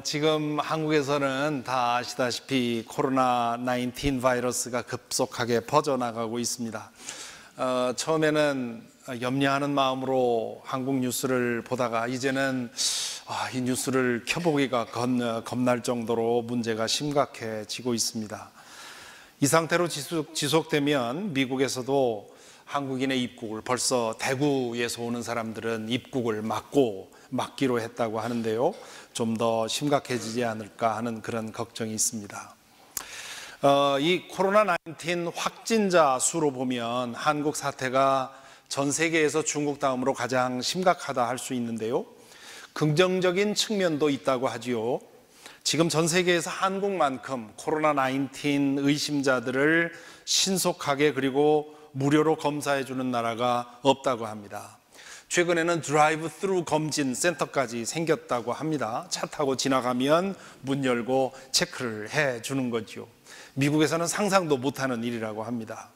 지금 한국에서는 다 아시다시피 코로나19 바이러스가 급속하게 퍼져나가고 있습니다. 처음에는 염려하는 마음으로 한국 뉴스를 보다가 이제는 이 뉴스를 켜보기가 겁날 정도로 문제가 심각해지고 있습니다. 이 상태로 지속되면 미국에서도 한국인의 입국을 벌써 대구에서 오는 사람들은 입국을 막기로 했다고 하는데요. 좀 더 심각해지지 않을까 하는 그런 걱정이 있습니다. 이 코로나19 확진자 수로 보면 한국 사태가 전 세계에서 중국 다음으로 가장 심각하다 할 수 있는데요. 긍정적인 측면도 있다고 하지요. 지금 전 세계에서 한국만큼 코로나19 의심자들을 신속하게 그리고 무료로 검사해 주는 나라가 없다고 합니다. 최근에는 드라이브 스루 검진 센터까지 생겼다고 합니다. 차 타고 지나가면 문 열고 체크를 해 주는 거죠. 미국에서는 상상도 못하는 일이라고 합니다.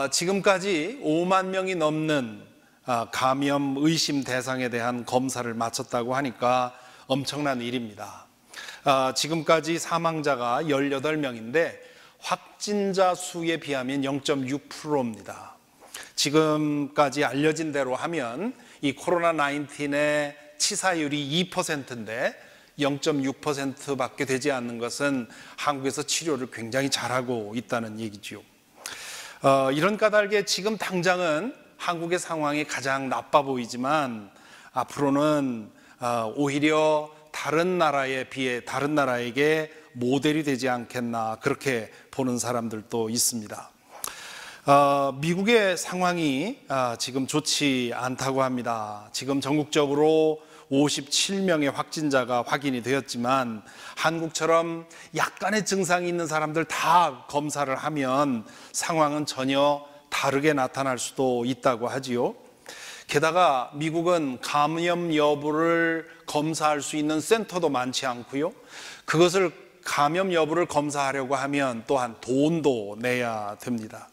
지금까지 5만 명이 넘는 감염 의심 대상에 대한 검사를 마쳤다고 하니까 엄청난 일입니다. 지금까지 사망자가 18명인데 확진자 수에 비하면 0.6%입니다. 지금까지 알려진 대로 하면 이 코로나19의 치사율이 2%인데 0.6%밖에 되지 않는 것은 한국에서 치료를 굉장히 잘하고 있다는 얘기죠. 이런 까닭에 지금 당장은 한국의 상황이 가장 나빠 보이지만 앞으로는 오히려 다른 나라에 비해 다른 나라에게 모델이 되지 않겠나 그렇게 보는 사람들도 있습니다. 미국의 상황이 지금 좋지 않다고 합니다. 지금 전국적으로 57명의 확진자가 확인이 되었지만 한국처럼 약간의 증상이 있는 사람들 다 검사를 하면 상황은 전혀 다르게 나타날 수도 있다고 하지요. 게다가 미국은 감염 여부를 검사할 수 있는 센터도 많지 않고요. 그것을 감염 여부를 검사하려고 하면 또한 돈도 내야 됩니다.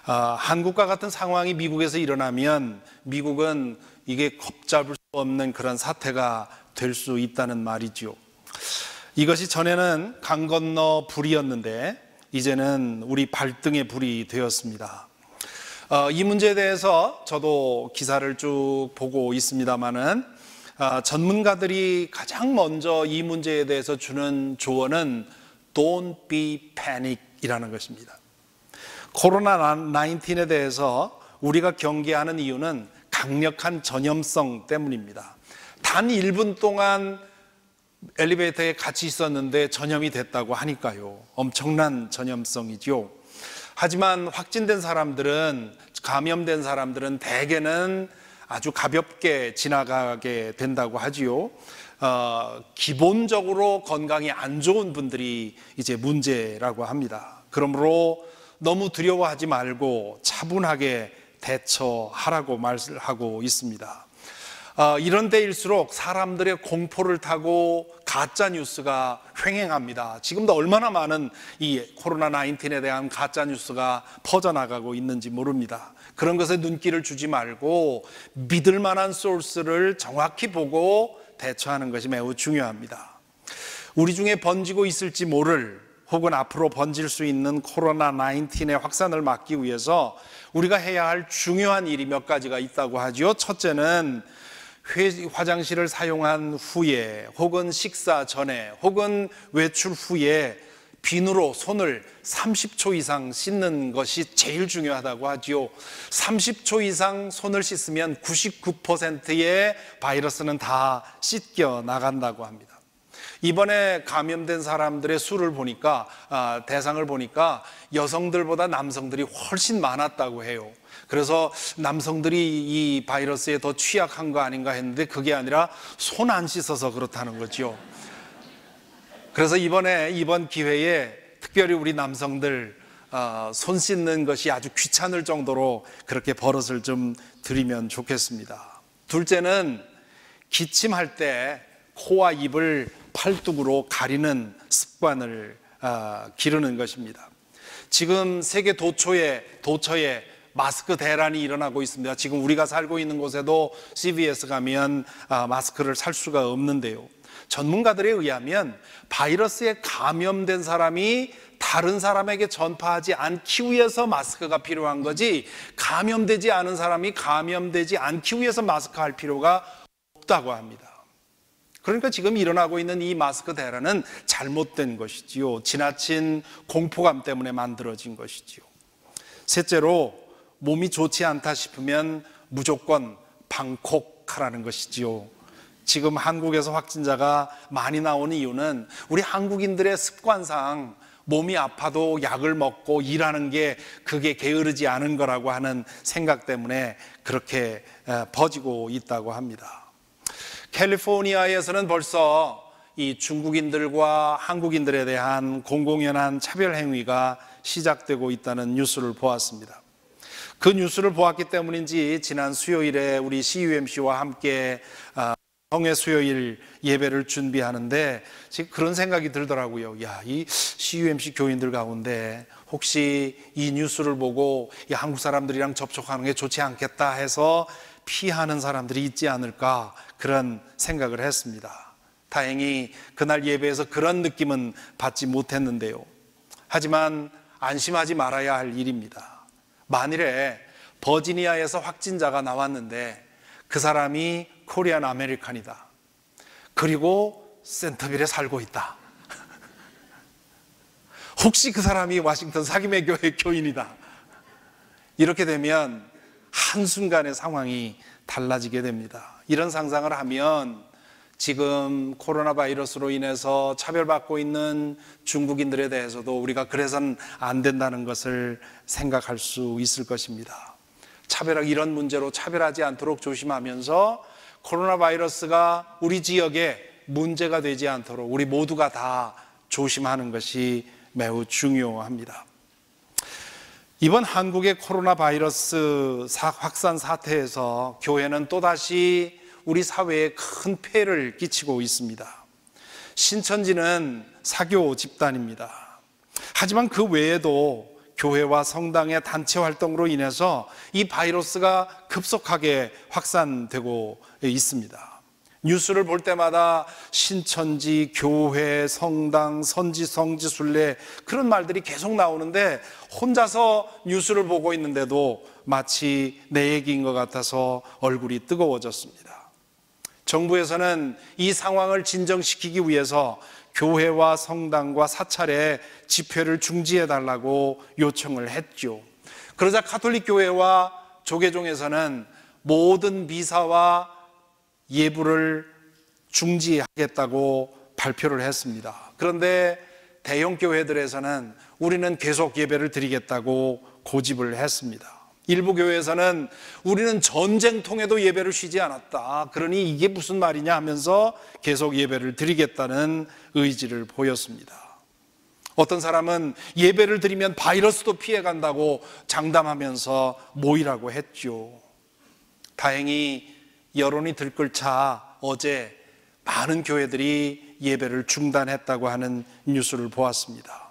한국과 같은 상황이 미국에서 일어나면 미국은 이게 걷잡을 수 없는 그런 사태가 될 수 있다는 말이죠. 이것이 전에는 강 건너 불이었는데 이제는 우리 발등의 불이 되었습니다. 이 문제에 대해서 저도 기사를 쭉 보고 있습니다마는 전문가들이 가장 먼저 이 문제에 대해서 주는 조언은 Don't be panic 이라는 것입니다. 코로나19에 대해서 우리가 경계하는 이유는 강력한 전염성 때문입니다. 단 1분 동안 엘리베이터에 같이 있었는데 전염이 됐다고 하니까요. 엄청난 전염성이죠. 하지만 확진된 사람들은, 감염된 사람들은 대개는 아주 가볍게 지나가게 된다고 하지요. 기본적으로 건강이 안 좋은 분들이 이제 문제라고 합니다. 그러므로 너무 두려워하지 말고 차분하게 대처하라고 말하고 있습니다. 이런 때일수록 사람들의 공포를 타고 가짜 뉴스가 횡행합니다. 지금도 얼마나 많은 이 코로나19에 대한 가짜 뉴스가 퍼져나가고 있는지 모릅니다. 그런 것에 눈길을 주지 말고 믿을 만한 소스를 정확히 보고 대처하는 것이 매우 중요합니다. 우리 중에 번지고 있을지 모를 혹은 앞으로 번질 수 있는 코로나19의 확산을 막기 위해서 우리가 해야 할 중요한 일이 몇 가지가 있다고 하죠. 첫째는 화장실을 사용한 후에 혹은 식사 전에 혹은 외출 후에 비누로 손을 30초 이상 씻는 것이 제일 중요하다고 하지요. 30초 이상 손을 씻으면 99%의 바이러스는 다 씻겨 나간다고 합니다. 이번에 감염된 사람들의 수를 보니까 대상을 보니까 여성들보다 남성들이 훨씬 많았다고 해요. 그래서 남성들이 이 바이러스에 더 취약한 거 아닌가 했는데 그게 아니라 손 안 씻어서 그렇다는 거죠. 그래서 이번 기회에 특별히 우리 남성들 손 씻는 것이 아주 귀찮을 정도로 그렇게 버릇을 좀 들이면 좋겠습니다. 둘째는 기침할 때 코와 입을 팔뚝으로 가리는 습관을 기르는 것입니다. 지금 세계 도처에 마스크 대란이 일어나고 있습니다. 지금 우리가 살고 있는 곳에도 CVS 가면 마스크를 살 수가 없는데요. 전문가들에 의하면 바이러스에 감염된 사람이 다른 사람에게 전파하지 않기 위해서 마스크가 필요한 거지, 감염되지 않은 사람이 감염되지 않기 위해서 마스크 할 필요가 없다고 합니다. 그러니까 지금 일어나고 있는 이 마스크 대란은 잘못된 것이지요. 지나친 공포감 때문에 만들어진 것이지요. 셋째로, 몸이 좋지 않다 싶으면 무조건 방콕하라는 것이지요. 지금 한국에서 확진자가 많이 나오는 이유는 우리 한국인들의 습관상 몸이 아파도 약을 먹고 일하는 게 그게 게으르지 않은 거라고 하는 생각 때문에 그렇게 퍼지고 있다고 합니다. 캘리포니아에서는 벌써 이 중국인들과 한국인들에 대한 공공연한 차별 행위가 시작되고 있다는 뉴스를 보았습니다. 그 뉴스를 보았기 때문인지 지난 수요일에 우리 CUMC와 함께 성회 수요일 예배를 준비하는데 지금 그런 생각이 들더라고요. 야, 이 CUMC 교인들 가운데 혹시 이 뉴스를 보고 이 한국 사람들이랑 접촉하는 게 좋지 않겠다 해서 피하는 사람들이 있지 않을까, 그런 생각을 했습니다. 다행히 그날 예배에서 그런 느낌은 받지 못했는데요. 하지만 안심하지 말아야 할 일입니다. 만일에 버지니아에서 확진자가 나왔는데 그 사람이 코리안 아메리칸이다, 그리고 센터빌에 살고 있다, 혹시 그 사람이 워싱턴 사김의 교회 교인이다, 이렇게 되면 한순간에 상황이 달라지게 됩니다. 이런 상상을 하면 지금 코로나 바이러스로 인해서 차별받고 있는 중국인들에 대해서도 우리가 그래서는 안 된다는 것을 생각할 수 있을 것입니다. 이런 문제로 차별하지 않도록 조심하면서 코로나 바이러스가 우리 지역에 문제가 되지 않도록 우리 모두가 다 조심하는 것이 매우 중요합니다. 이번 한국의 코로나 바이러스 확산 사태에서 교회는 또다시 우리 사회에 큰 폐해를 끼치고 있습니다. 신천지는 사교 집단입니다. 하지만 그 외에도 교회와 성당의 단체 활동으로 인해서 이 바이러스가 급속하게 확산되고 있습니다. 뉴스를 볼 때마다 신천지, 교회, 성당, 선지, 성지, 순례, 그런 말들이 계속 나오는데 혼자서 뉴스를 보고 있는데도 마치 내 얘기인 것 같아서 얼굴이 뜨거워졌습니다. 정부에서는 이 상황을 진정시키기 위해서 교회와 성당과 사찰에 집회를 중지해달라고 요청을 했죠. 그러자 가톨릭 교회와 조계종에서는 모든 미사와 예불을 중지하겠다고 발표를 했습니다. 그런데 대형 교회들에서는 우리는 계속 예배를 드리겠다고 고집을 했습니다. 일부 교회에서는 우리는 전쟁통에도 예배를 쉬지 않았다, 그러니 이게 무슨 말이냐 하면서 계속 예배를 드리겠다는 의지를 보였습니다. 어떤 사람은 예배를 드리면 바이러스도 피해간다고 장담하면서 모이라고 했죠. 다행히 여론이 들끓자 어제 많은 교회들이 예배를 중단했다고 하는 뉴스를 보았습니다.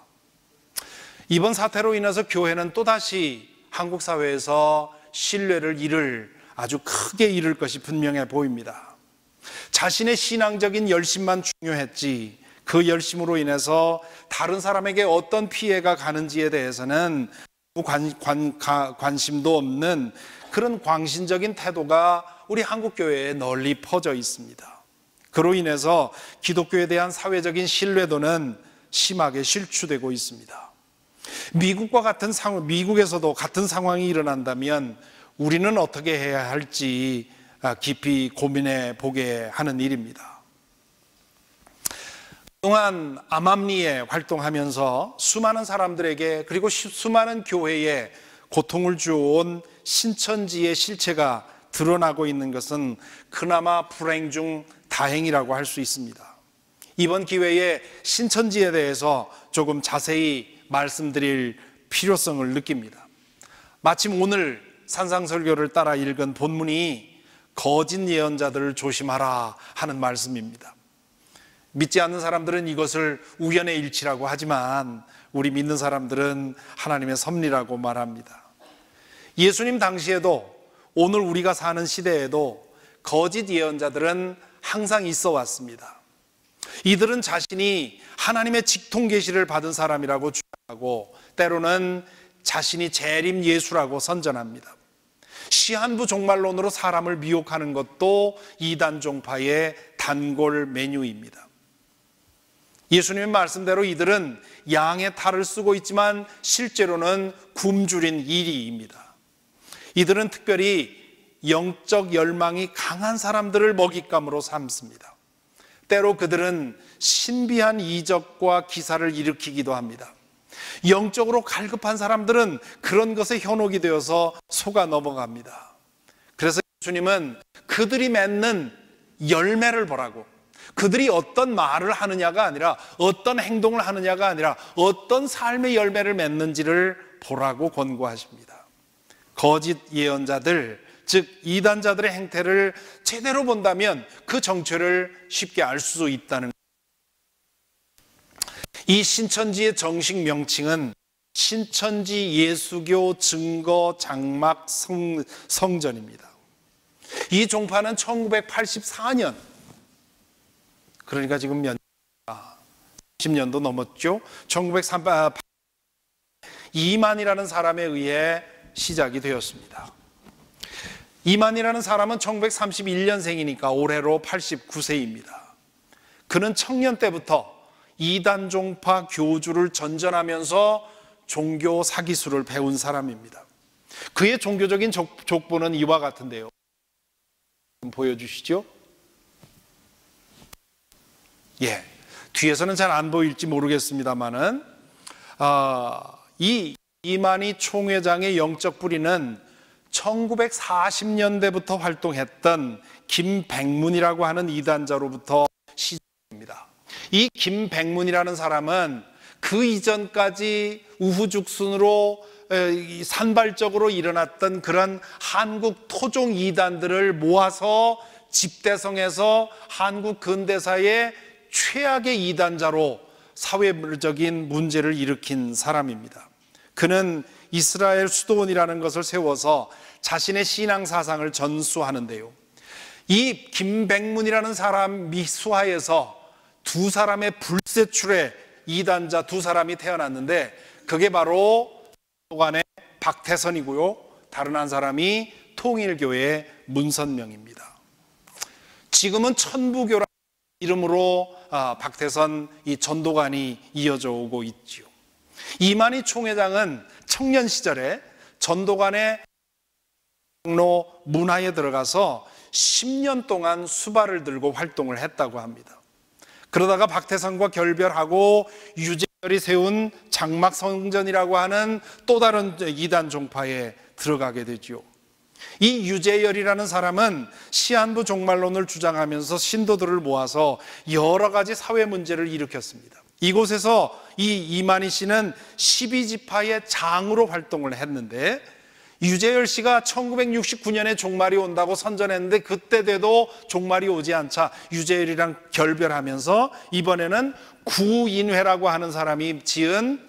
이번 사태로 인해서 교회는 또다시 한국 사회에서 신뢰를 아주 크게 잃을 것이 분명해 보입니다. 자신의 신앙적인 열심만 중요했지 그 열심으로 인해서 다른 사람에게 어떤 피해가 가는지에 대해서는 관심도 없는 그런 광신적인 태도가 우리 한국 교회에 널리 퍼져 있습니다. 그로 인해서 기독교에 대한 사회적인 신뢰도는 심하게 실추되고 있습니다. 미국에서도 같은 상황이 일어난다면 우리는 어떻게 해야 할지 깊이 고민해 보게 하는 일입니다. 그동안 암암리에 활동하면서 수많은 사람들에게 그리고 수많은 교회에 고통을 주어온 신천지의 실체가 드러나고 있는 것은 그나마 불행 중 다행이라고 할 수 있습니다. 이번 기회에 신천지에 대해서 조금 자세히 말씀드릴 필요성을 느낍니다. 마침 오늘 산상설교를 따라 읽은 본문이 거짓 예언자들을 조심하라 하는 말씀입니다. 믿지 않는 사람들은 이것을 우연의 일치라고 하지만 우리 믿는 사람들은 하나님의 섭리라고 말합니다. 예수님 당시에도 오늘 우리가 사는 시대에도 거짓 예언자들은 항상 있어 왔습니다. 이들은 자신이 하나님의 직통 계시를 받은 사람이라고 주장하고 때로는 자신이 재림 예수라고 선전합니다. 시한부 종말론으로 사람을 미혹하는 것도 이단 종파의 단골 메뉴입니다. 예수님의 말씀대로 이들은 양의 탈을 쓰고 있지만 실제로는 굶주린 이리입니다. 이들은 특별히 영적 열망이 강한 사람들을 먹잇감으로 삼습니다. 때로 그들은 신비한 이적과 기사를 일으키기도 합니다. 영적으로 갈급한 사람들은 그런 것에 현혹이 되어서 속아 넘어갑니다. 그래서 예수님은 그들이 맺는 열매를 보라고, 그들이 어떤 말을 하느냐가 아니라, 어떤 행동을 하느냐가 아니라 어떤 삶의 열매를 맺는지를 보라고 권고하십니다. 거짓 예언자들, 즉 이단자들의 행태를 제대로 본다면 그 정체를 쉽게 알 수 있다는 것입니다. 이 신천지의 정식 명칭은 신천지 예수교 증거 장막 성전입니다. 이 종파는 1984년, 그러니까 지금 몇 10년도 넘었죠. 1938 이만이라는 사람에 의해 시작이 되었습니다. 이만이라는 사람은 1931년생이니까 올해로 89세입니다. 그는 청년 때부터 이단 종파 교주를 전전하면서 종교 사기술을 배운 사람입니다. 그의 종교적인 족보는 이와 같은데요. 보여주시죠. 예, 뒤에서는 잘 안 보일지 모르겠습니다만은 이 이만희 총회장의 영적 뿌리는 1940년대부터 활동했던 김백문이라고 하는 이단자로부터 시작됩니다. 이 김백문이라는 사람은 그 이전까지 우후죽순으로 산발적으로 일어났던 그런 한국 토종 이단들을 모아서 집대성해서 한국 근대사의 최악의 이단자로 사회적인 문제를 일으킨 사람입니다. 그는 이스라엘 수도원이라는 것을 세워서 자신의 신앙 사상을 전수하는데요. 이 김백문이라는 사람 미수하에서 두 사람의 불세출의 이단자 두 사람이 태어났는데 그게 바로 전도관의 박태선이고요. 다른 한 사람이 통일교의 문선명입니다. 지금은 천부교라는 이름으로 박태선 이 전도관이 이어져 오고 있지요. 이만희 총회장은 청년 시절에 전도관의 문화에 들어가서 10년 동안 수발을 들고 활동을 했다고 합니다. 그러다가 박태선과 결별하고 유재열이 세운 장막성전이라고 하는 또 다른 이단 종파에 들어가게 되죠. 이 유재열이라는 사람은 시한부 종말론을 주장하면서 신도들을 모아서 여러 가지 사회 문제를 일으켰습니다. 이곳에서 이 이만희 씨는 12지파의 장으로 활동을 했는데 유재열 씨가 1969년에 종말이 온다고 선전했는데 그때 돼도 종말이 오지 않자 유재열이랑 결별하면서 이번에는 구인회라고 하는 사람이 지은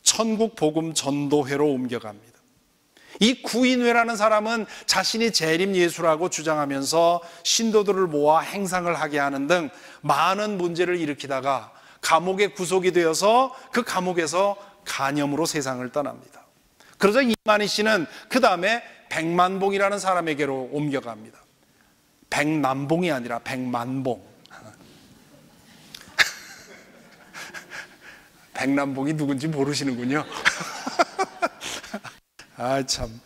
천국복음전도회로 옮겨갑니다. 이 구인회라는 사람은 자신이 재림 예수라고 주장하면서 신도들을 모아 행상을 하게 하는 등 많은 문제를 일으키다가 감옥에 구속이 되어서 그 감옥에서 간염으로 세상을 떠납니다. 그러자 이만희 씨는 그 다음에 백만봉이라는 사람에게로 옮겨갑니다. 백남봉이 아니라 백만봉. 백남봉이 누군지 모르시는군요. 아, 참.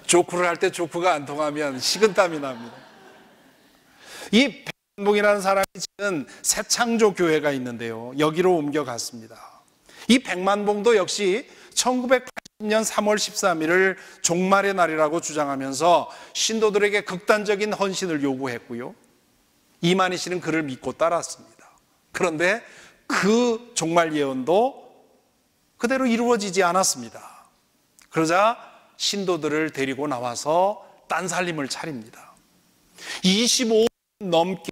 조크를 할 때 조크가 안 통하면 식은땀이 납니다. 이 백만봉이라는 사람이 지은 새창조 교회가 있는데요. 여기로 옮겨갔습니다. 이 백만봉도 역시 1980년 3월 13일을 종말의 날이라고 주장하면서 신도들에게 극단적인 헌신을 요구했고요. 이만희 씨는 그를 믿고 따랐습니다. 그런데 그 종말 예언도 그대로 이루어지지 않았습니다. 그러자 신도들을 데리고 나와서 딴살림을 차립니다. 25년 넘게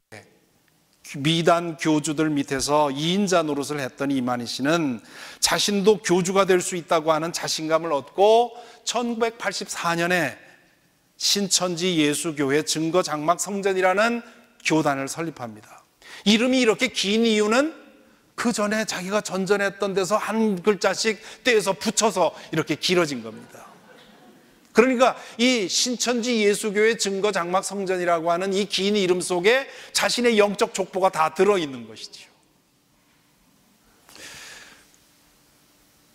미단 교주들 밑에서 2인자 노릇을 했던 이만희 씨는 자신도 교주가 될 수 있다고 하는 자신감을 얻고 1984년에 신천지 예수교회 증거장막 성전이라는 교단을 설립합니다. 이름이 이렇게 긴 이유는 그 전에 자기가 전전했던 데서 한 글자씩 떼서 붙여서 이렇게 길어진 겁니다. 그러니까 이 신천지 예수교회 증거장막 성전이라고 하는 이 긴 이름 속에 자신의 영적 족보가 다 들어있는 것이지요.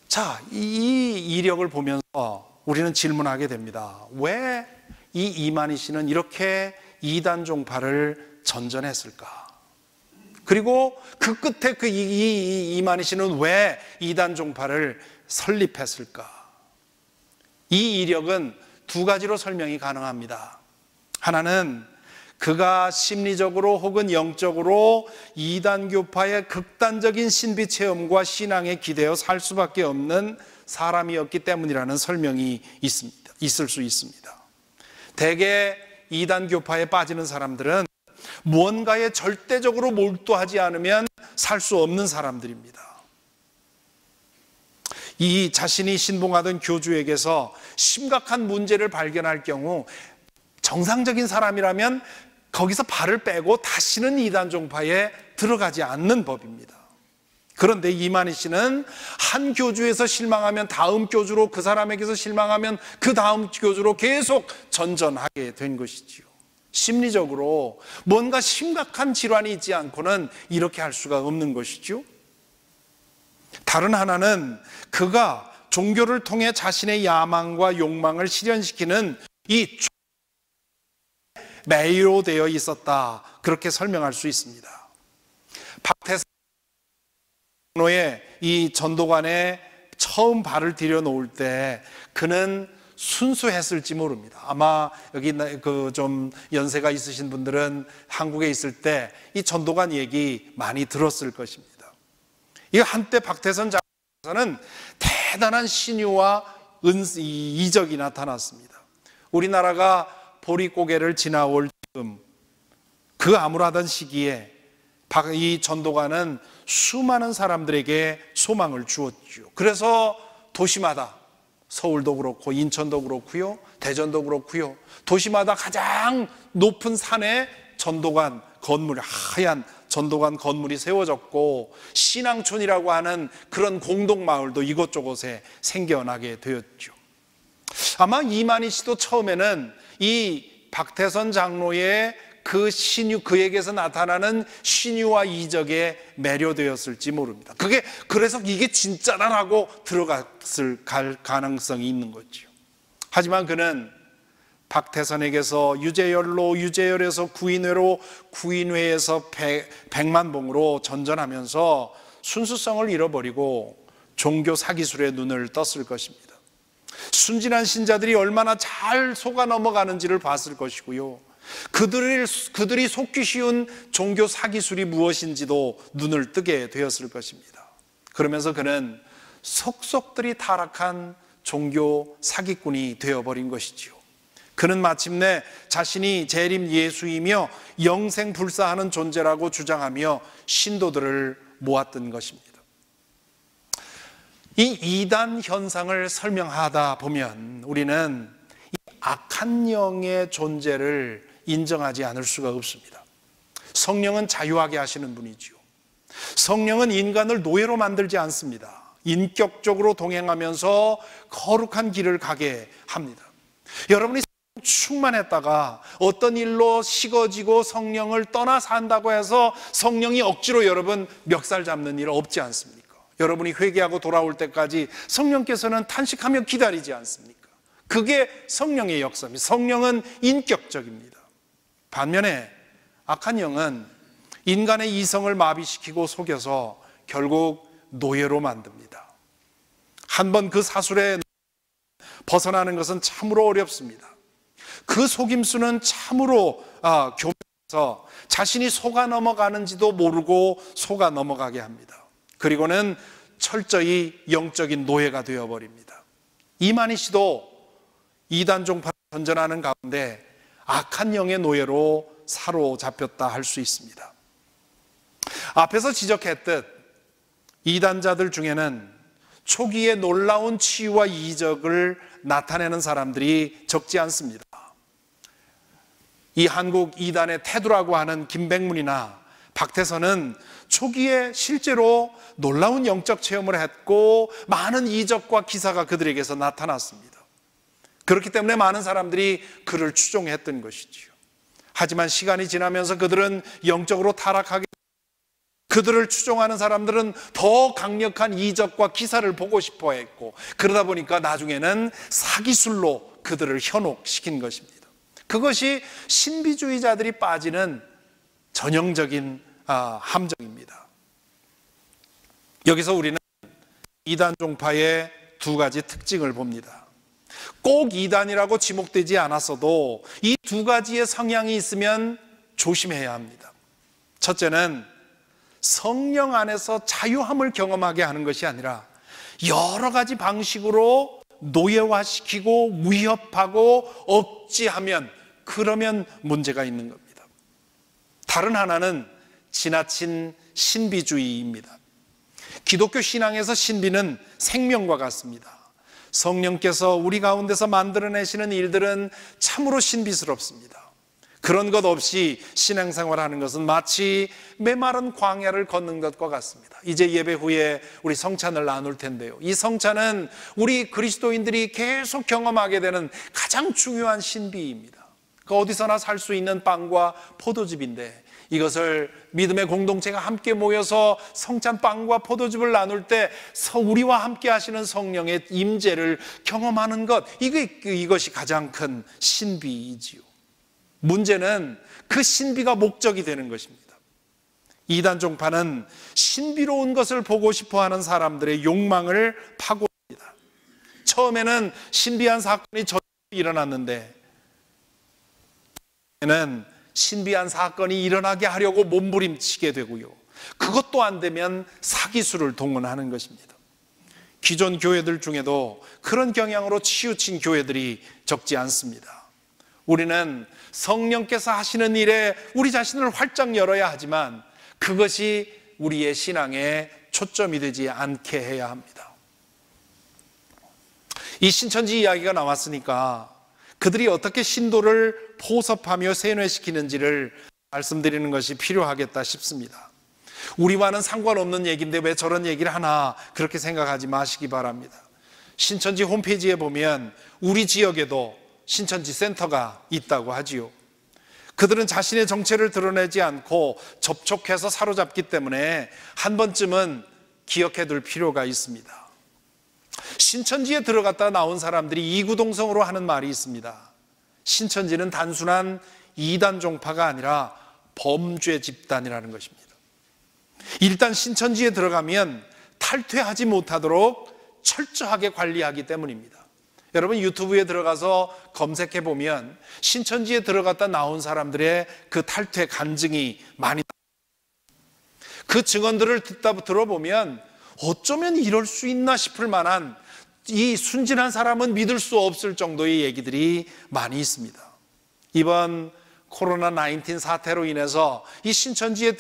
자, 이 이력을 보면서 우리는 질문하게 됩니다. 왜 이 이만희 씨는 이렇게 이단 종파를 전전했을까? 그리고 그 끝에 그 이만희 씨는 왜 이단 종파를 설립했을까? 이 이력은 두 가지로 설명이 가능합니다. 하나는 그가 심리적으로 혹은 영적으로 이단교파의 극단적인 신비 체험과 신앙에 기대어 살 수밖에 없는 사람이었기 때문이라는 설명이 있을 수 있습니다. 대개 이단교파에 빠지는 사람들은 무언가에 절대적으로 몰두하지 않으면 살 수 없는 사람들입니다. 이 자신이 신봉하던 교주에게서 심각한 문제를 발견할 경우 정상적인 사람이라면 거기서 발을 빼고 다시는 이단 종파에 들어가지 않는 법입니다. 그런데 이만희 씨는 한 교주에서 실망하면 다음 교주로, 그 사람에게서 실망하면 그 다음 교주로 계속 전전하게 된 것이지요. 심리적으로 뭔가 심각한 질환이 있지 않고는 이렇게 할 수가 없는 것이죠. 다른 하나는 그가 종교를 통해 자신의 야망과 욕망을 실현시키는 이 매료되어 있었다, 그렇게 설명할 수 있습니다. 박태선의 이 전도관에 처음 발을 들여놓을 때 그는 순수했을지 모릅니다. 아마 여기 그 좀 연세가 있으신 분들은 한국에 있을 때 이 전도관 얘기 많이 들었을 것입니다. 이 한때 박태선 장로는 대단한 신유와 이적이 나타났습니다. 우리나라가 보릿고개를 지나올 지금 그 암울하던 시기에 이 전도관은 수많은 사람들에게 소망을 주었죠. 그래서 도시마다, 서울도 그렇고 인천도 그렇고요, 대전도 그렇고요, 도시마다 가장 높은 산에 전도관 건물, 하얀 전도관 건물이 세워졌고 신앙촌이라고 하는 그런 공동마을도 이곳저곳에 생겨나게 되었죠. 아마 이만희 씨도 처음에는 이 박태선 장로의 그 신유, 그에게서 나타나는 신유와 이적에 매료되었을지 모릅니다. 그래서 이게 진짜라고 들어갔을 가능성이 있는 거죠. 하지만 그는 박태선에게서 유재열로, 유재열에서 구인회로, 구인회에서 백만봉으로 전전하면서 순수성을 잃어버리고 종교 사기술에 눈을 떴을 것입니다. 순진한 신자들이 얼마나 잘 속아 넘어가는지를 봤을 것이고요, 그들이 속기 쉬운 종교 사기술이 무엇인지도 눈을 뜨게 되었을 것입니다. 그러면서 그는 속속들이 타락한 종교 사기꾼이 되어버린 것이지요. 그는 마침내 자신이 재림 예수이며 영생불사하는 존재라고 주장하며 신도들을 모았던 것입니다. 이 이단 현상을 설명하다 보면 우리는 이 악한 영의 존재를 인정하지 않을 수가 없습니다. 성령은 자유하게 하시는 분이지요. 성령은 인간을 노예로 만들지 않습니다. 인격적으로 동행하면서 거룩한 길을 가게 합니다. 여러분이 충만했다가 어떤 일로 식어지고 성령을 떠나 산다고 해서 성령이 억지로 여러분 멱살 잡는 일 없지 않습니까? 여러분이 회개하고 돌아올 때까지 성령께서는 탄식하며 기다리지 않습니까? 그게 성령의 역사입니다. 성령은 인격적입니다. 반면에 악한 영은 인간의 이성을 마비시키고 속여서 결국 노예로 만듭니다. 한번 그 사술에 벗어나는 것은 참으로 어렵습니다. 그 속임수는 참으로 교묘해서 자신이 속아 넘어가는지도 모르고 속아 넘어가게 합니다. 그리고는 철저히 영적인 노예가 되어버립니다. 이만희 씨도 이단 종파를 전전하는 가운데 악한 영의 노예로 사로잡혔다 할 수 있습니다. 앞에서 지적했듯 이단자들 중에는 초기에 놀라운 치유와 이적을 나타내는 사람들이 적지 않습니다. 이 한국 이단의 태두라고 하는 김백문이나 박태선은 초기에 실제로 놀라운 영적 체험을 했고 많은 이적과 기사가 그들에게서 나타났습니다. 그렇기 때문에 많은 사람들이 그를 추종했던 것이지요. 하지만 시간이 지나면서 그들은 영적으로 타락하게, 그들을 추종하는 사람들은 더 강력한 이적과 기사를 보고 싶어 했고, 그러다 보니까 나중에는 사기술로 그들을 현혹시킨 것입니다. 그것이 신비주의자들이 빠지는 전형적인 함정입니다. 여기서 우리는 이단 종파의 두 가지 특징을 봅니다. 꼭 이단이라고 지목되지 않았어도 이 두 가지의 성향이 있으면 조심해야 합니다. 첫째는 성령 안에서 자유함을 경험하게 하는 것이 아니라 여러 가지 방식으로 노예화시키고 위협하고 억지하면, 그러면 문제가 있는 겁니다. 다른 하나는 지나친 신비주의입니다. 기독교 신앙에서 신비는 생명과 같습니다. 성령께서 우리 가운데서 만들어내시는 일들은 참으로 신비스럽습니다. 그런 것 없이 신앙생활하는 것은 마치 메마른 광야를 걷는 것과 같습니다. 이제 예배 후에 우리 성찬을 나눌 텐데요, 이 성찬은 우리 그리스도인들이 계속 경험하게 되는 가장 중요한 신비입니다. 그 어디서나 살 수 있는 빵과 포도즙인데, 이것을 믿음의 공동체가 함께 모여서 성찬 빵과 포도즙을 나눌 때 우리와 함께 하시는 성령의 임재를 경험하는 것, 이것이 가장 큰 신비이지요. 문제는 그 신비가 목적이 되는 것입니다. 이단 종파는 신비로운 것을 보고 싶어하는 사람들의 욕망을 파고듭니다. 처음에는 신비한 사건이 일어났는데, 신비한 사건이 일어나게 하려고 몸부림치게 되고요, 그것도 안 되면 사기술을 동원하는 것입니다. 기존 교회들 중에도 그런 경향으로 치우친 교회들이 적지 않습니다. 우리는 성령께서 하시는 일에 우리 자신을 활짝 열어야 하지만 그것이 우리의 신앙의 초점이 되지 않게 해야 합니다. 이 신천지 이야기가 나왔으니까 그들이 어떻게 신도를 포섭하며 세뇌시키는지를 말씀드리는 것이 필요하겠다 싶습니다. 우리와는 상관없는 얘기인데 왜 저런 얘기를 하나, 그렇게 생각하지 마시기 바랍니다. 신천지 홈페이지에 보면 우리 지역에도 신천지 센터가 있다고 하지요. 그들은 자신의 정체를 드러내지 않고 접촉해서 사로잡기 때문에 한 번쯤은 기억해 둘 필요가 있습니다. 신천지에 들어갔다 나온 사람들이 이구동성으로 하는 말이 있습니다. 신천지는 단순한 이단 종파가 아니라 범죄 집단이라는 것입니다. 일단 신천지에 들어가면 탈퇴하지 못하도록 철저하게 관리하기 때문입니다. 여러분 유튜브에 들어가서 검색해 보면 신천지에 들어갔다 나온 사람들의 그 탈퇴 간증이 많이, 그 증언들을 들어보면 어쩌면 이럴 수 있나 싶을 만한, 이 순진한 사람은 믿을 수 없을 정도의 얘기들이 많이 있습니다. 이번 코로나19 사태로 인해서 이 신천지의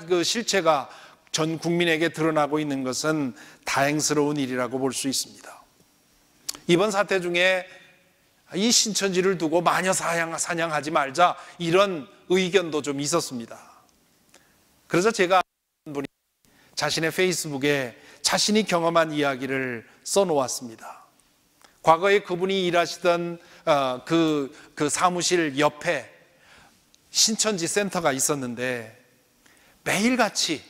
그 실체가 전 국민에게 드러나고 있는 것은 다행스러운 일이라고 볼 수 있습니다. 이번 사태 중에 이 신천지를 두고 마녀 사냥하지 말자, 이런 의견도 좀 있었습니다. 그래서 제가 아는 분이 자신의 페이스북에 자신이 경험한 이야기를 써놓았습니다. 과거에 그분이 일하시던 그 사무실 옆에 신천지 센터가 있었는데, 매일같이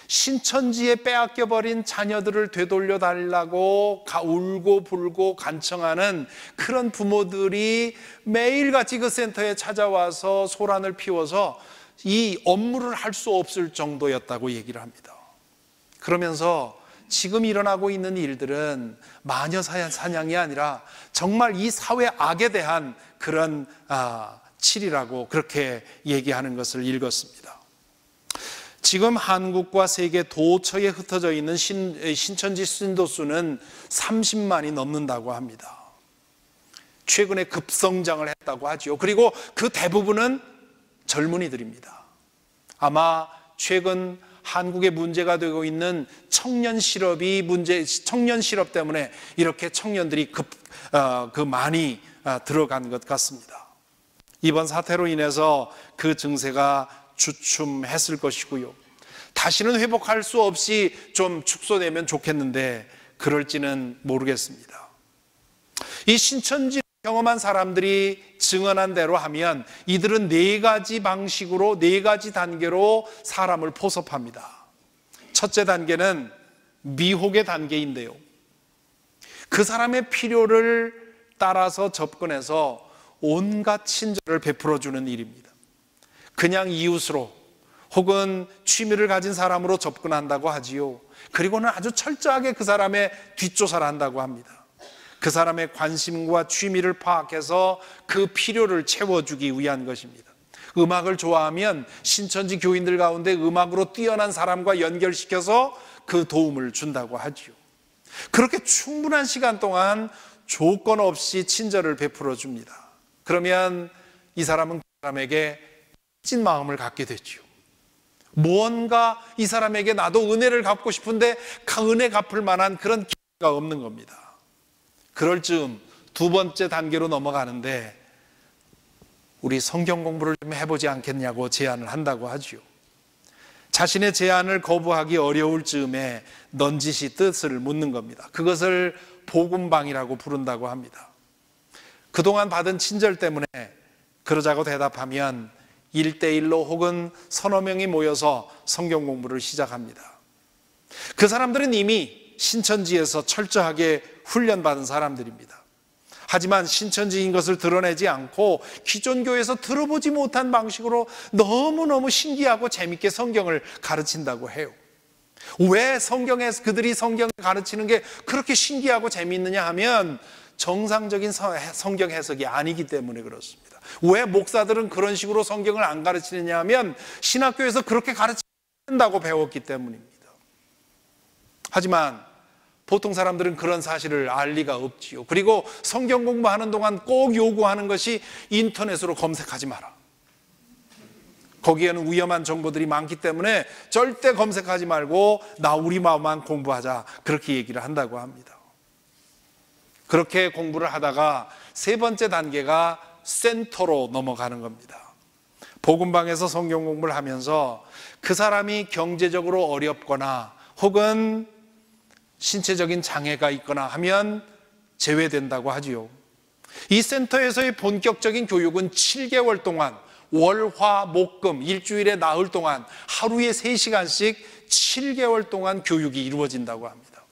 신천지에 빼앗겨버린 자녀들을 되돌려 달라고 울고 불고 간청하는 그런 부모들이 매일같이 그 센터에 찾아와서 소란을 피워서 이 업무를 할 수 없을 정도였다고 얘기를 합니다. 그러면서 지금 일어나고 있는 일들은 마녀 사냥이 아니라 정말 이 사회 악에 대한 그런 칠이라고 그렇게 얘기하는 것을 읽었습니다. 지금 한국과 세계 도처에 흩어져 있는 신천지 신도 수는 30만이 넘는다고 합니다. 최근에 급성장을 했다고 하죠. 그리고 그 대부분은 젊은이들입니다. 아마 최근 한국에 문제가 되고 있는 청년 실업 때문에 이렇게 청년들이 많이 들어간 것 같습니다. 이번 사태로 인해서 그 증세가 주춤했을 것이고요. 다시는 회복할 수 없이 좀 축소되면 좋겠는데 그럴지는 모르겠습니다. 이 신천지 경험한 사람들이 증언한 대로 하면 이들은 4가지 방식으로 4가지 단계로 사람을 포섭합니다. 첫째 단계는 미혹의 단계인데요, 그 사람의 필요를 따라서 접근해서 온갖 친절을 베풀어주는 일입니다. 그냥 이웃으로 혹은 취미를 가진 사람으로 접근한다고 하지요. 그리고는 아주 철저하게 그 사람의 뒷조사를 한다고 합니다. 그 사람의 관심과 취미를 파악해서 그 필요를 채워주기 위한 것입니다. 음악을 좋아하면 신천지 교인들 가운데 음악으로 뛰어난 사람과 연결시켜서 그 도움을 준다고 하지요. 그렇게 충분한 시간 동안 조건 없이 친절을 베풀어 줍니다. 그러면 이 사람은 그 사람에게 찐 마음을 갖게 되죠. 무언가 이 사람에게 나도 은혜를 갚고 싶은데 그 은혜 갚을 만한 그런 기회가 없는 겁니다. 그럴 즈음 2번째 단계로 넘어가는데 우리 성경 공부를 좀 해보지 않겠냐고 제안을 한다고 하죠. 자신의 제안을 거부하기 어려울 즈음에 넌지시 뜻을 묻는 겁니다. 그것을 복음방이라고 부른다고 합니다. 그동안 받은 친절 때문에 그러자고 대답하면 1대1로 혹은 서너 명이 모여서 성경 공부를 시작합니다. 그 사람들은 이미 신천지에서 철저하게 훈련받은 사람들입니다. 하지만 신천지인 것을 드러내지 않고 기존 교회에서 들어보지 못한 방식으로 너무너무 신기하고 재밌게 성경을 가르친다고 해요. 왜 성경에서 그들이 성경을 가르치는 게 그렇게 신기하고 재미있느냐 하면 정상적인 성경 해석이 아니기 때문에 그렇습니다. 왜 목사들은 그런 식으로 성경을 안 가르치느냐 하면 신학교에서 그렇게 가르친다고 배웠기 때문입니다. 하지만 보통 사람들은 그런 사실을 알 리가 없지요. 그리고 성경 공부하는 동안 꼭 요구하는 것이 인터넷으로 검색하지 마라. 거기에는 위험한 정보들이 많기 때문에 절대 검색하지 말고 나 우리 마음만 공부하자, 그렇게 얘기를 한다고 합니다. 그렇게 공부를 하다가 3번째 단계가 센터로 넘어가는 겁니다. 복음방에서 성경 공부를 하면서 그 사람이 경제적으로 어렵거나 혹은 신체적인 장애가 있거나 하면 제외된다고 하지요. 이 센터에서의 본격적인 교육은 7개월 동안 월, 화, 목, 금 일주일에 나흘 동안 하루에 3시간씩 7개월 동안 교육이 이루어진다고 합니다.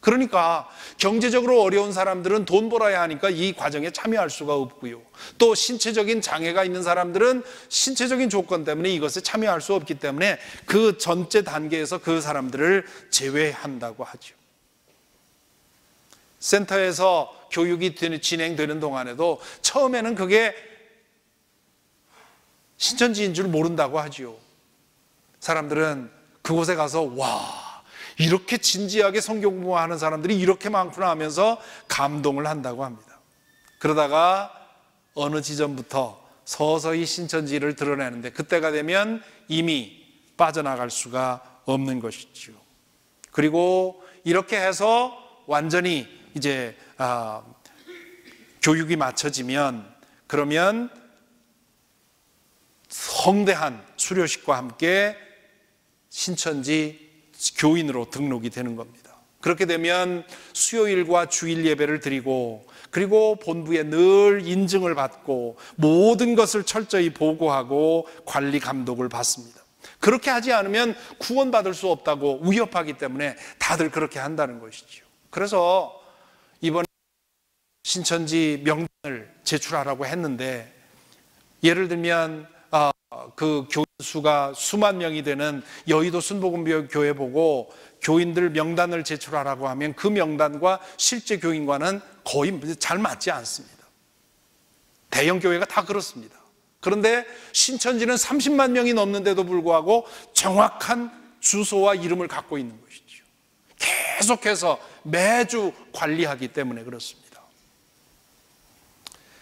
그러니까 경제적으로 어려운 사람들은 돈 벌어야 하니까 이 과정에 참여할 수가 없고요. 또 신체적인 장애가 있는 사람들은 신체적인 조건 때문에 이것에 참여할 수 없기 때문에 그 전체 단계에서 그 사람들을 제외한다고 하죠. 센터에서 교육이 진행되는 동안에도 처음에는 그게 신천지인 줄 모른다고 하지요. 사람들은 그곳에 가서 와, 이렇게 진지하게 성경 공부하는 사람들이 이렇게 많구나 하면서 감동을 한다고 합니다. 그러다가 어느 지점부터 서서히 신천지를 드러내는데 그때가 되면 이미 빠져나갈 수가 없는 것이죠. 그리고 이렇게 해서 완전히 이제 교육이 마쳐지면 그러면 성대한 수료식과 함께 신천지 교인으로 등록이 되는 겁니다. 그렇게 되면 수요일과 주일 예배를 드리고 그리고 본부에 늘 인증을 받고 모든 것을 철저히 보고하고 관리 감독을 받습니다. 그렇게 하지 않으면 구원받을 수 없다고 위협하기 때문에 다들 그렇게 한다는 것이죠. 그래서 이번에 신천지 명단을 제출하라고 했는데 예를 들면 그 교인 수가 수만 명이 되는 여의도 순복음교회 보고 교인들 명단을 제출하라고 하면 그 명단과 실제 교인과는 거의 잘 맞지 않습니다. 대형 교회가 다 그렇습니다. 그런데 신천지는 30만 명이 넘는데도 불구하고 정확한 주소와 이름을 갖고 있는 것이죠. 계속해서 매주 관리하기 때문에 그렇습니다.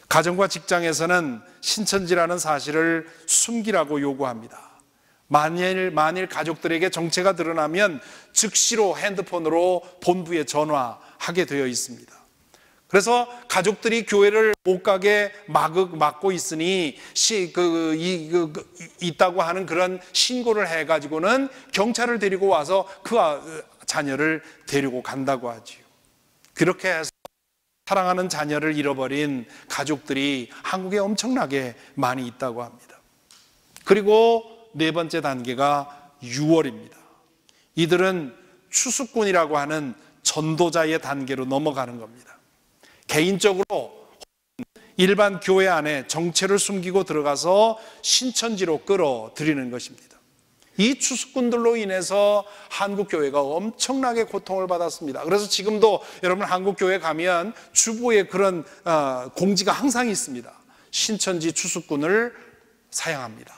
가정과 직장에서는 신천지라는 사실을 숨기라고 요구합니다. 만일 가족들에게 정체가 드러나면 즉시로 핸드폰으로 본부에 전화하게 되어 있습니다. 그래서 가족들이 교회를 못 가게 막고 있으니 있다고 하는 그런 신고를 해가지고는 경찰을 데리고 와서 그 자녀를 데리고 간다고 하지요. 그렇게 해서 사랑하는 자녀를 잃어버린 가족들이 한국에 엄청나게 많이 있다고 합니다. 그리고 네 번째 단계가 6월입니다. 이들은 추수꾼이라고 하는 전도자의 단계로 넘어가는 겁니다. 개인적으로 일반 교회 안에 정체를 숨기고 들어가서 신천지로 끌어들이는 것입니다. 이 추수꾼들로 인해서 한국 교회가 엄청나게 고통을 받았습니다. 그래서 지금도 여러분 한국 교회 가면 주보에 그런 공지가 항상 있습니다. 신천지 추수꾼을 사양합니다.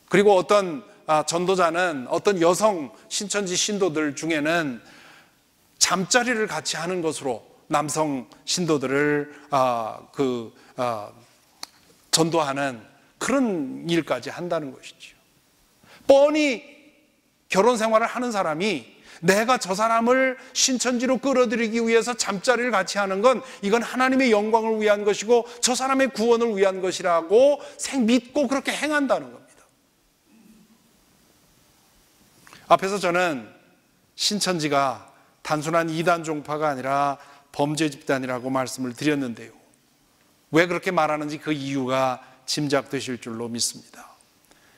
그리고 어떤 전도자는 어떤 여성 신천지 신도들 중에는 잠자리를 같이 하는 것으로 남성 신도들을 전도하는 그런 일까지 한다는 것이죠. 뻔히 결혼 생활을 하는 사람이 내가 저 사람을 신천지로 끌어들이기 위해서 잠자리를 같이 하는 건 이건 하나님의 영광을 위한 것이고 저 사람의 구원을 위한 것이라고 믿고 그렇게 행한다는 겁니다. 앞에서 저는 신천지가 단순한 이단 종파가 아니라 범죄 집단이라고 말씀을 드렸는데요. 왜 그렇게 말하는지 그 이유가 짐작되실 줄로 믿습니다.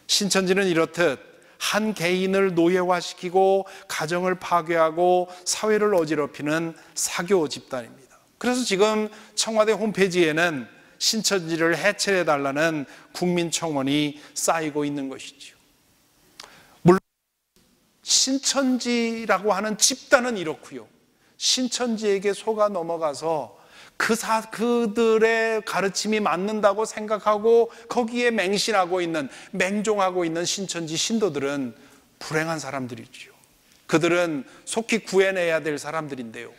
신천지는 이렇듯 한 개인을 노예화시키고 가정을 파괴하고 사회를 어지럽히는 사교 집단입니다. 그래서 지금 청와대 홈페이지에는 신천지를 해체해달라는 국민청원이 쌓이고 있는 것이죠. 물론 신천지라고 하는 집단은 이렇고요. 신천지에게 속아 넘어가서 그들의 가르침이 맞는다고 생각하고 거기에 맹종하고 있는 신천지 신도들은 불행한 사람들이죠. 그들은 속히 구해내야 될 사람들인데요.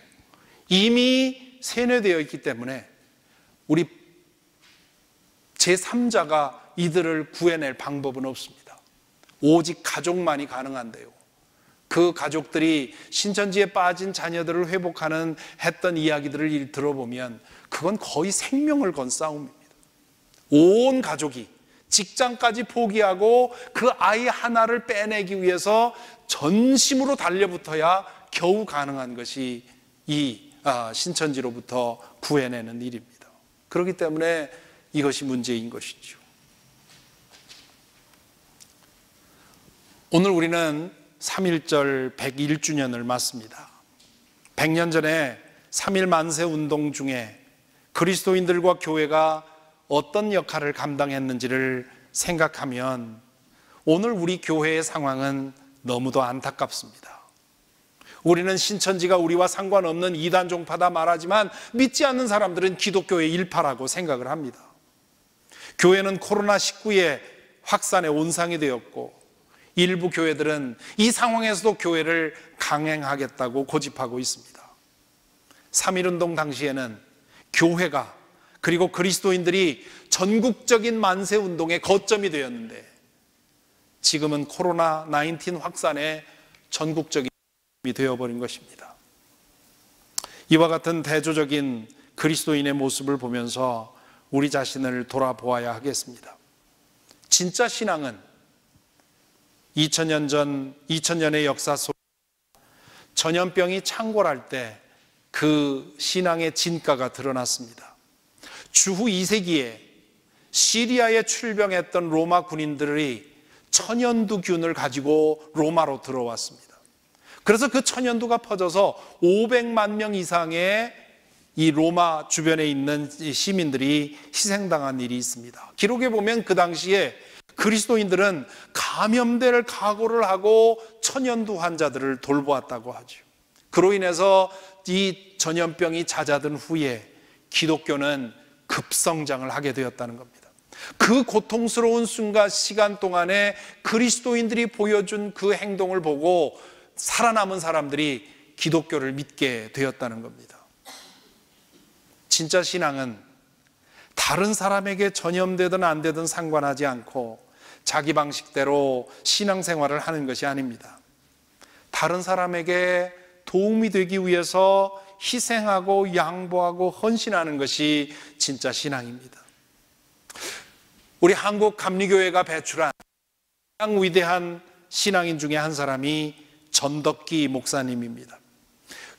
이미 세뇌되어 있기 때문에 우리 제3자가 이들을 구해낼 방법은 없습니다. 오직 가족만이 가능한데요. 그 가족들이 신천지에 빠진 자녀들을 했던 이야기들을 들어보면 그건 거의 생명을 건 싸움입니다. 온 가족이 직장까지 포기하고 그 아이 하나를 빼내기 위해서 전심으로 달려붙어야 겨우 가능한 것이 이 신천지로부터 구해내는 일입니다. 그렇기 때문에 이것이 문제인 것이죠. 오늘 우리는 3.1절 101주년을 맞습니다. 100년 전에 3.1 만세 운동 중에 그리스도인들과 교회가 어떤 역할을 감당했는지를 생각하면 오늘 우리 교회의 상황은 너무도 안타깝습니다. 우리는 신천지가 우리와 상관없는 이단 종파다 말하지만 믿지 않는 사람들은 기독교의 일파라고 생각을 합니다. 교회는 코로나19의 확산의 온상이 되었고 일부 교회들은 이 상황에서도 교회를 강행하겠다고 고집하고 있습니다. 3.1운동 당시에는 교회가 그리고 그리스도인들이 전국적인 만세운동의 거점이 되었는데 지금은 코로나19 확산의 전국적인 이 되어버린 것입니다. 이와 같은 대조적인 그리스도인의 모습을 보면서 우리 자신을 돌아보아야 하겠습니다. 진짜 신앙은 2000년의 역사 속 전염병이 창궐할 때 그 신앙의 진가가 드러났습니다. 주후 2세기에 시리아에 출병했던 로마 군인들이 천연두균을 가지고 로마로 들어왔습니다. 그래서 그 천연두가 퍼져서 500만 명 이상의 이 로마 주변에 있는 시민들이 희생당한 일이 있습니다. 기록에 보면 그 당시에 그리스도인들은 감염될 각오를 하고 천연두 환자들을 돌보았다고 하죠. 그로 인해서 이 전염병이 잦아든 후에 기독교는 급성장을 하게 되었다는 겁니다. 그 고통스러운 시간 동안에 그리스도인들이 보여준 그 행동을 보고 살아남은 사람들이 기독교를 믿게 되었다는 겁니다. 진짜 신앙은 다른 사람에게 전염되든 안 되든 상관하지 않고 자기 방식대로 신앙생활을 하는 것이 아닙니다. 다른 사람에게 도움이 되기 위해서 희생하고 양보하고 헌신하는 것이 진짜 신앙입니다. 우리 한국 감리교회가 배출한 가장 위대한 신앙인 중에 한 사람이 전덕기 목사님입니다.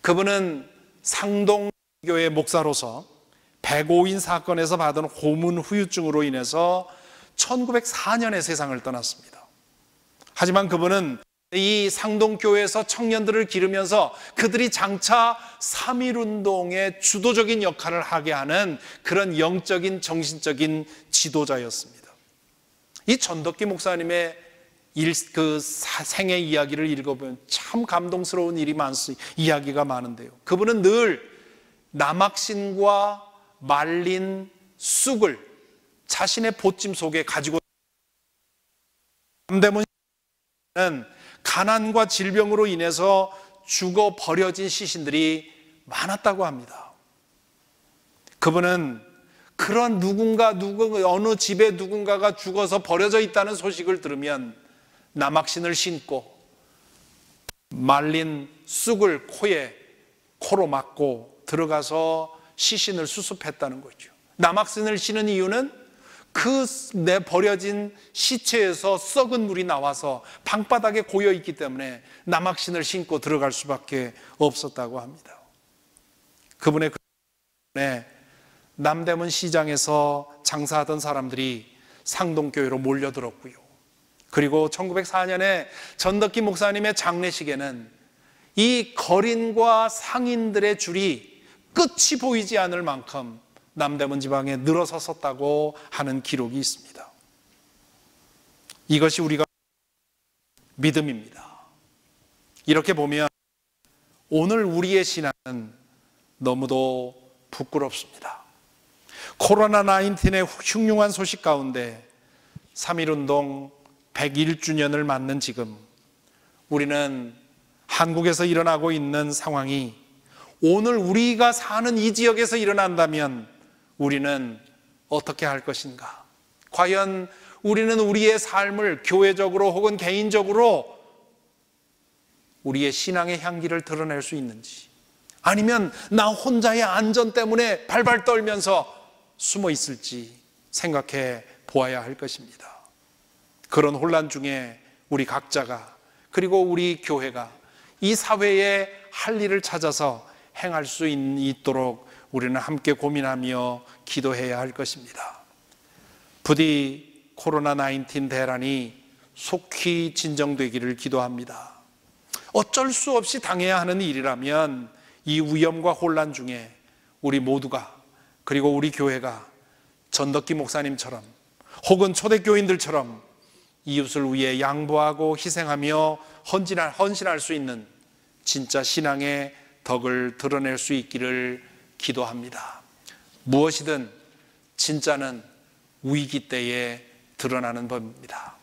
그분은 상동교회 목사로서 백오인 사건에서 받은 고문 후유증으로 인해서 1904년에 세상을 떠났습니다. 하지만 그분은 이 상동교회에서 청년들을 기르면서 그들이 장차 3.1운동의 주도적인 역할을 하게 하는 그런 영적인 정신적인 지도자였습니다. 이 전덕기 목사님의 그 생애 이야기를 읽어보면 참 감동스러운 이야기가 많은데요, 그분은 늘 남학신과 말린 쑥을 자신의 보찜 속에 가지고, 남대문 가난과 질병으로 인해서 죽어 버려진 시신들이 많았다고 합니다. 그분은 그런 어느 집에 누군가가 죽어서 버려져 있다는 소식을 들으면 남학신을 신고 말린 쑥을 코로 막고 들어가서 시신을 수습했다는 거죠. 남학신을 신은 이유는 그 버려진 시체에서 썩은 물이 나와서 방바닥에 고여 있기 때문에 남학신을 신고 들어갈 수밖에 없었다고 합니다. 그분의 남대문 시장에서 장사하던 사람들이 상동교회로 몰려들었고요. 그리고 1904년에 전덕기 목사님의 장례식에는 이 거린과 상인들의 줄이 끝이 보이지 않을 만큼 남대문 지방에 늘어서 섰다고 하는 기록이 있습니다. 이것이 우리가 믿음입니다. 이렇게 보면 오늘 우리의 신앙은 너무도 부끄럽습니다. 코로나19의 흉흉한 소식 가운데 3.1운동 101주년을 맞는 지금 우리는 한국에서 일어나고 있는 상황이 오늘 우리가 사는 이 지역에서 일어난다면 우리는 어떻게 할 것인가? 과연 우리는 우리의 삶을 교회적으로 혹은 개인적으로 우리의 신앙의 향기를 드러낼 수 있는지, 아니면 나 혼자의 안전 때문에 발발 떨면서 숨어 있을지 생각해 보아야 할 것입니다. 그런 혼란 중에 우리 각자가, 그리고 우리 교회가 이 사회에 할 일을 찾아서 행할 수 있도록 우리는 함께 고민하며 기도해야 할 것입니다. 부디 코로나19 대란이 속히 진정되기를 기도합니다. 어쩔 수 없이 당해야 하는 일이라면 이 위험과 혼란 중에 우리 모두가, 그리고 우리 교회가 전덕기 목사님처럼 혹은 초대교인들처럼 이웃을 위해 양보하고 희생하며 헌신할 수 있는 진짜 신앙의 덕을 드러낼 수 있기를 기도합니다. 무엇이든 진짜는 위기 때에 드러나는 법입니다.